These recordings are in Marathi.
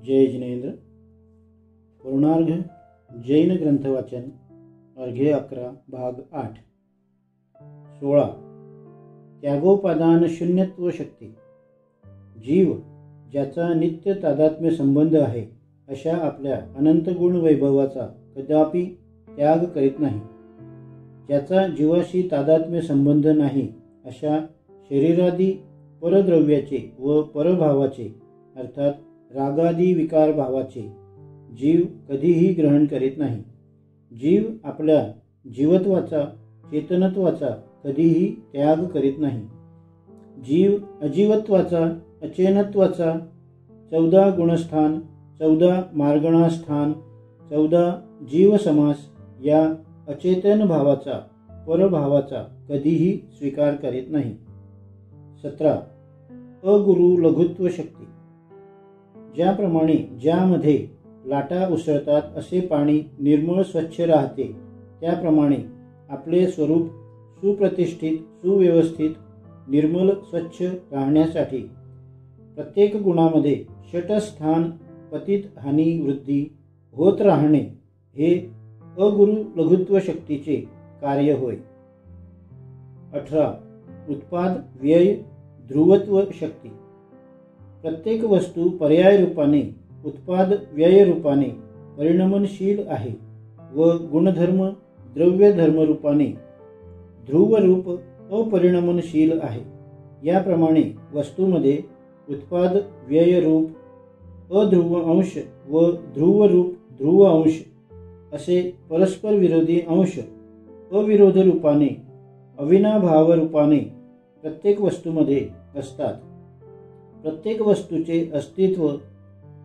जय जिनेन्द्र। पूर्णार्घ जैन ग्रंथ वाचन अर्घ्य 11 भाग 8। 16 त्यागोपादान शून्यत्व शक्ती। जीव ज्याचा नित्य तादात्म्य संबंध आहे अशा आपल्या अनंत गुण वैभवाचा कदापि त्याग करीत नाही। ज्याचा जीवाशी तादात्म्य संबंध नाही अशा शरीरादी परद्रव्याचे व परभावाचे अर्थात रागादी विकार भावाचे जीव कधीही ग्रहण करीत नाही। जीव आपल्या जीवत्वाचा चेतनत्वाचा कधीही त्याग करीत नाही। जीव अजीवत्वाचा अचेतनत्वाचा 14 गुणस्थान 14 मार्गणास्थान 14 जीव समास या अचेतन भावाचा परभावाचा कधीही स्वीकार करीत नाही। 17 अगुरु लघुत्व शक्ती। ज्याप्रमाणे ज्यामध्ये लाटा उसळतात असे पाणी निर्मळ स्वच्छ राहते त्याप्रमाणे आपले स्वरूप सुप्रतिष्ठित सुव्यवस्थित निर्मल स्वच्छ राहण्यासाठी प्रत्येक गुणामध्ये षटस्थान पतित हानी वृद्धी होत राहणे हे अगुरु लघुत्व शक्तीचे कार्य होय। 18 उत्पाद व्यय ध्रुवत्व शक्ती। प्रत्येक वस्तू पर्याय रूपाने उत्पाद व्यय रूपाने परिणमनशील आहे व गुणधर्म द्रव्य धर्म रूपाने ध्रुव रूप अपरिणमनशील आहे। याप्रमाणे वस्तूमध्ये उत्पाद व्यय रूप अध्रुव अंश व ध्रुव रूप ध्रुव अंश असे परस्पर विरोधी अंश अविरोध रूपाने अविनाभाव रूपाने प्रत्येक वस्तूमध्ये असतात। प्रत्येक वस्तूचे अस्तित्व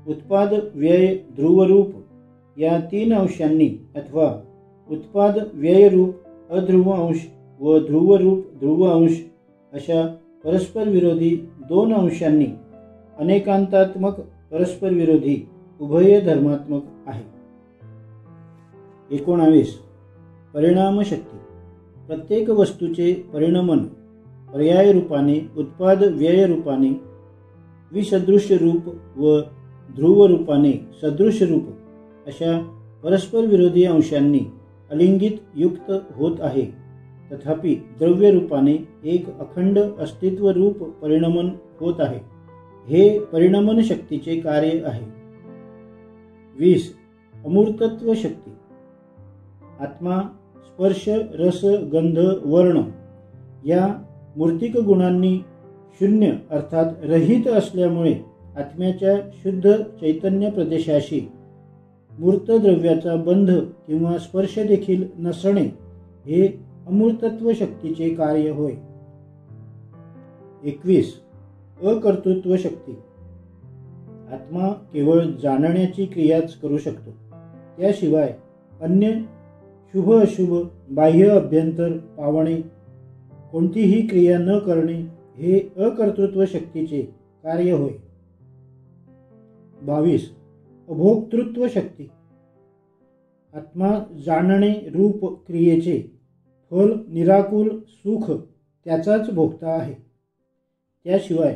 उत्पाद व्यय ध्रुवरूप या 3 अंशांनी अथवा उत्पाद व्यय रूप अध्रुव अंश व ध्रुवरूप ध्रुव अंश अशा परस्पर विरोधी 2 अंशांनी अनेकांतात्मक परस्पर विरोधी उभय धर्मात्मक आहे। 19 परिणाम शक्ती। प्रत्येक वस्तूचे परिणमन पर्याय रूपाने उत्पाद व्यय रूपाने विसदृश रूप व ध्रुव रूपाने सदृश रूप अशा परस्पर विरोधी अंशांनी अलिंगित युक्त होत आहे। तथापि द्रव्य रूपाने एक अखंड अस्तित्व रूप परिणमन होत आहे। हे परिणमन शक्तीचे कार्य आहे। 20 अमूर्तत्व शक्ती। आत्मा स्पर्श रस गंध वर्ण या मूर्तिक गुणांनी शून्य अर्थात रहित असल्यामुळे आत्म्याच्या शुद्ध चैतन्य प्रदेशाशी मूर्त द्रव्याचा बंध किंवा स्पर्श देखील नसणे हे अमूर्तत्व शक्तीचे कार्य होय। 21 अकर्तृत्व शक्ती। आत्मा केवळ जाणण्याची क्रियाच करू शकतो। त्याशिवाय अन्य शुभ अशुभ बाह्य अभ्यंतर पावणे कोणतीही क्रिया न करणे हे अकर्तृत्व शक्तीचे कार्य होय। 22 अभोक्तृत्व शक्ती। आत्मा जाणणे रूप क्रियेचे फल निराकुल सुख त्याचाच भोगता आहे। त्याशिवाय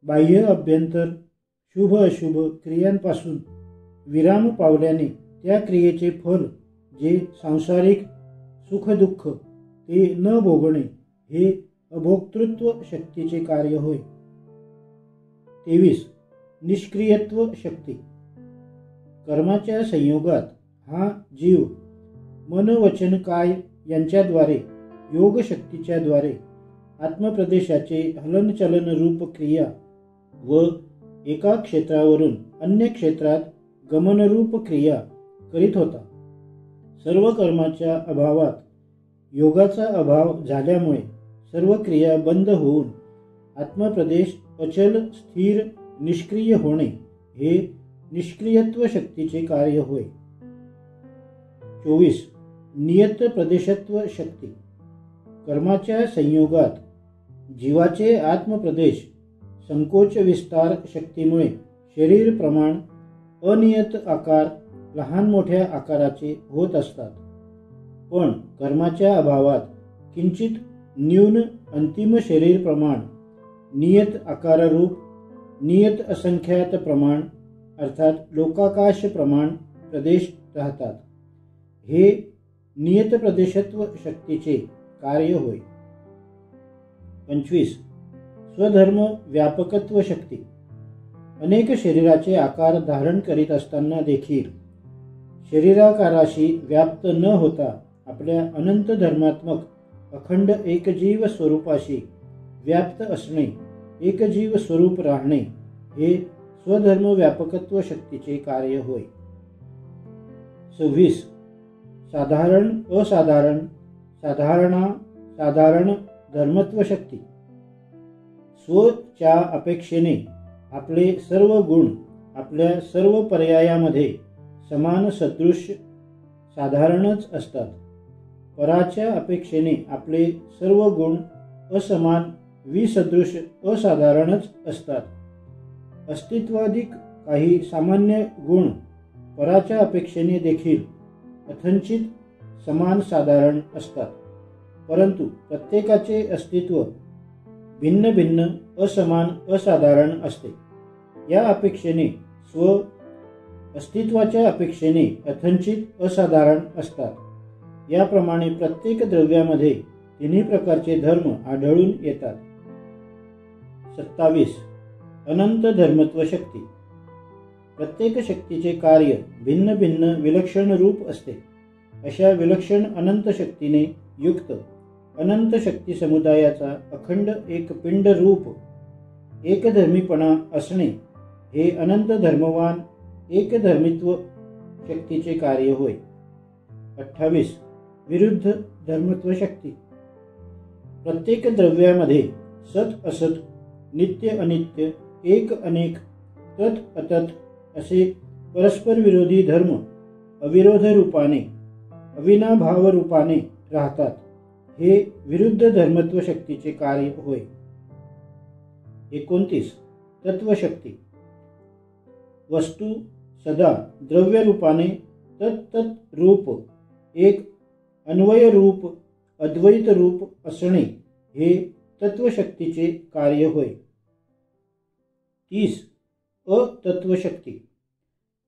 बाह्य अभ्यंतर शुभ अशुभ क्रियांपासून विराम पावल्याने त्या क्रियेचे फल जे सांसारिक सुख दुःख ते न भोगणे हे अभोक्तृत्व शक्तीचे कार्य होय। 23 निष्क्रियत्व शक्ती। कर्माच्या संयोगात हा जीव मन वचन काय यांच्याद्वारे योग शक्तीच्या द्वारे आत्मप्रदेशाचे हलनचलन रूप क्रिया व एका क्षेत्रावरून अन्य क्षेत्रात गमनरूप क्रिया करीत होता। सर्व कर्माच्या अभावात योगाचा अभाव झाल्यामुळे सर्व क्रिया बंद होऊन आत्मप्रदेश अचल स्थिर निष्क्रिय होणे हे निष्क्रियत्व शक्तीचे कार्य होय। 24 नियत प्रदेशत्व शक्ती। कर्माच्या संयोगात जीवाचे आत्मप्रदेश संकोच विस्तार शक्तीमुळे शरीर प्रमाण अनियत आकार लहान मोठ्या आकाराचे होत असतात। पण कर्माच्या अभावात किंचित न्यून अंतिम शरीर प्रमाण नियत आकाररूप नियत असंख्यात प्रमाण अर्थात लोकाकाश प्रमाण प्रदेश राहतात. हे नियत प्रदेशत्व शक्तीचे कार्य होय. 25. स्वधर्म व्यापकत्व शक्ती. अनेक शरीराचे आकार धारण करीत असताना देखील शरीराकाराशी व्याप्त न होता आपल्या अनंत धर्मात्मक अखंड एकजीव स्वरूपाशी व्याप्त असणे, एकजीव स्वरूप राहणे हे स्वधर्म व्यापकत्व शक्तीचे कार्य होय. 26. साधारण असाधारण साधारणा साधारण धर्मत्व शक्ती. स्वच्या अपेक्षेने आपले सर्व गुण आपल्या सर्व पर्यायामध्ये समान सदृश साधारणच असतात. पराच्या अपेक्षेने आपले सर्व गुण असमान विसदृश असाधारणच असतात. अस्तित्वाधिक काही सामान्य गुण पराच्या अपेक्षेने देखील अथंचित समान साधारण असतात, परंतु प्रत्येकाचे अस्तित्व भिन्न भिन्न असमान असाधारण असते. या अपेक्षेने स्व अस्तित्वाच्या अपेक्षेने अथंचित असाधारण असतात. याप्रमाणे प्रत्येक द्रव्यामध्ये तिन्ही प्रकारचे धर्म आढळून येतात. 27. अनंत धर्मत्व शक्ती. प्रत्येक शक्तीचे कार्य भिन्न भिन्न विलक्षण रूप असते. अशा विलक्षण अनंत शक्तीने युक्त अनंत शक्ती समुदायाचा अखंड एक पिंड रूप एकधर्मीपणा असणे हे अनंत धर्मवान एकधर्मित्व शक्तीचे कार्य होय. 28. विरुद्ध धर्मत्व शक्ती. प्रत्येक द्रव्यामध्ये सत असत, नित्य अनित्य, एक अनेक, तत् अतत् असे परस्पर विरोधी धर्म अविरोध रूपाने अविनाभाव रूपाने राहतात. हे विरुद्ध धर्मत्व शक्तीचे कार्य होय. 29. तत्वशक्ती. वस्तू सदा द्रव्य रूपाने तत्तत् रूप एक अन्वय रूप अद्वैत रूप असणे हे तत्वशक्तीचे कार्य होय. 30. अतत्वशक्ती.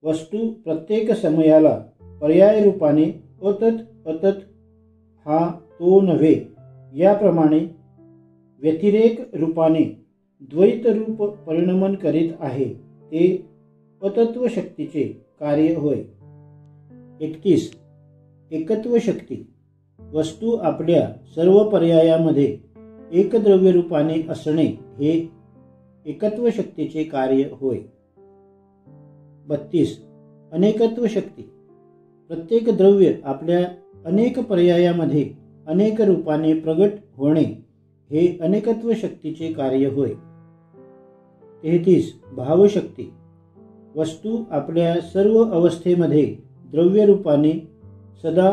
वस्तू प्रत्येक समयाला पर्याय रूपाने अतत् अतत् हा तो नव्हे याप्रमाणे व्यतिरेक रूपाने द्वैत रूप परिणमन करीत आहे, ते अतत्व शक्तीचे कार्य होय. 31. एकत्व शक्ती. वस्तू आपल्या सर्व पर्यायामध्ये एकद्रव्य रूपाने असणे हे एकत्व शक्तीचे कार्य होय. 32. अनेकत्व शक्ती. प्रत्येक द्रव्य आपल्या अनेक पर्यायामध्ये अनेक रूपाने प्रगट होणे हे अनेकत्व शक्तीचे कार्य होय. 33. भावशक्ती. वस्तू आपल्या सर्व अवस्थेमध्ये द्रव्य रूपाने सदा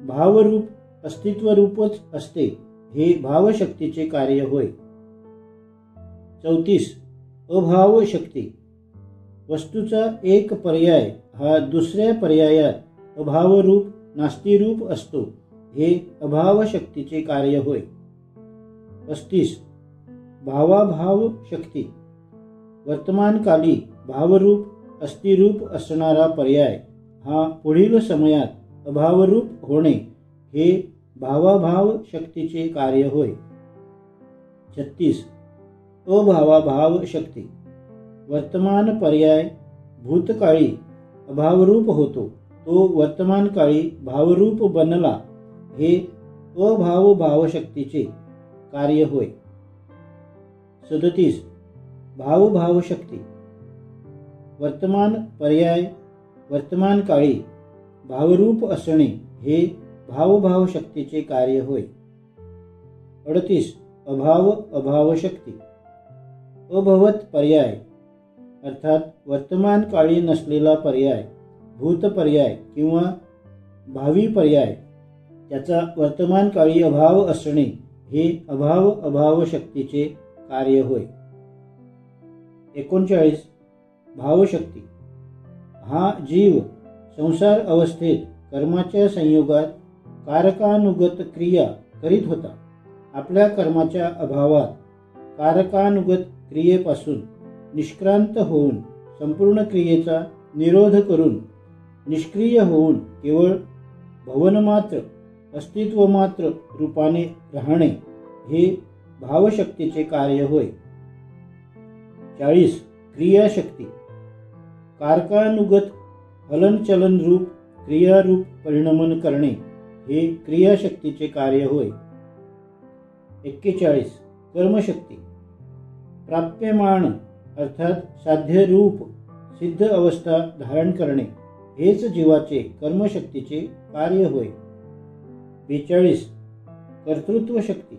भावरूप अस्तित्वरूपच असते, हे भावशक्तीचे कार्य होय. 34. अभाव शक्ती. वस्तूचा एक पर्याय हा दुसऱ्या पर्यायात अभावरूप नास्तिरूप असतो, हे अभाव शक्तीचे कार्य होय. 35. भावाभाव शक्ती. वर्तमानकाली भावरूप अस्तिरूप असणारा पर्याय हा पुढील समयात अभावरूप होणे हे भावाभाव शक्तीचे कार्य होय. 36. अभावाभाव शक्ती. वर्तमान पर्याय भूतकाळी अभावरूप होतो, तो वर्तमानकाळी भावरूप बनला हे अभावभाव शक्तीचे कार्य होय. 37. भावभाव शक्ती. वर्तमान पर्याय वर्तमानकाळी भावरूप असणे हे भावभाव शक्तीचे कार्य होय. 38. अभाव अभाव शक्ती. अभवत पर्याय अर्थात वर्तमान काळी नसलेला पर्याय भूत पर्याय किंवा भावी पर्याय त्याचा वर्तमान काळी अभाव असणे हे अभाव अभाव शक्तीचे कार्य होय. 39. भावशक्ती. हा जीव संसार अवस्थेत कर्माच्या संयोगात कारकानुगत क्रिया करीत होता. आपल्या कर्माच्या अभावात कारकानुगत क्रियेपासून निष्क्रांत होऊन संपूर्ण क्रियेचा निरोध करून निष्क्रिय होऊन केवळ भवनमात्र अस्तित्वमात्र रूपाने राहणे हे भावशक्तीचे कार्य होय. 40. क्रियाशक्ती. कारकानुगत हलनचलन रूप क्रियारूप परिणमन करणे हे क्रियाशक्तीचे कार्य होय. 41. कर्मशक्ती. प्राप्यमाण अर्थात साध्य रूप सिद्ध अवस्था धारण करणे हेच जीवाचे कर्मशक्तीचे कार्य होय. 42. कर्तृत्व शक्ती.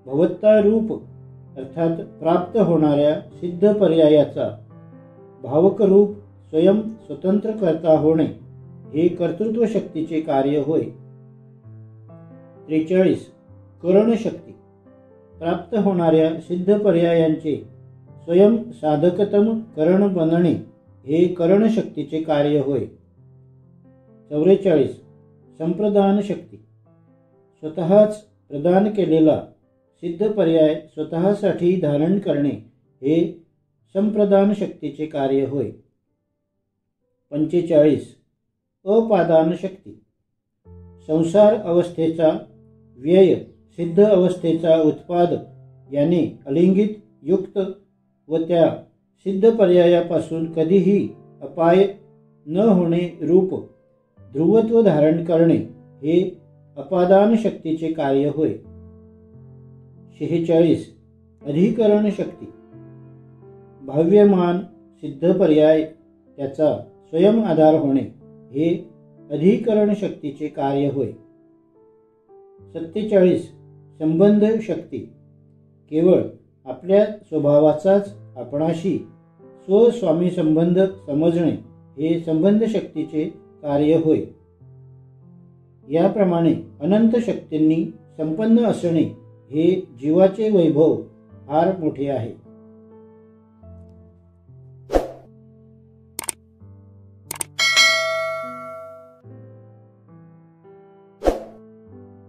भवत्ता रूप अर्थात प्राप्त होणाऱ्या सिद्ध पर्यायाचा भावक रूप स्वयं स्वतंत्र करता होणे हे कर्तृत्व शक्तीचे कार्य होय. 43. करणशक्ती. प्राप्त होणाऱ्या सिद्ध पर्यायांचे स्वयं साधकतम करण बनणे हे करणशक्तीचे कार्य होय. 44. संप्रदान शक्ती. स्वतःच प्रदान केलेला सिद्ध पर्याय स्वतःसाठी धारण करणे हे संप्रदान शक्तीचे कार्य होय. 45. अपादान शक्ती. संसार अवस्थेचा व्यय सिद्ध अवस्थेचा उत्पाद याने अलिंगित युक्त व त्या सिद्ध पर्यायापासून कधीही अपाय न होणे रूप ध्रुवत्व धारण करणे हे अपादान शक्तीचे कार्य होय. 46. अधिकरण शक्ती. भाव्यमान सिद्ध पर्याय त्याचा स्वयं आधार होणे हे अधिकरण शक्तीचे कार्य होय. 47. संबंध शक्ती. केवळ आपल्या स्वभावाचाच आपणाशी स्वस्वामी संबंध समजणे हे संबंध शक्तीचे कार्य होय. याप्रमाणे अनंत शक्तींनी संपन्न असणे हे जीवाचे वैभव फार मोठे आहे.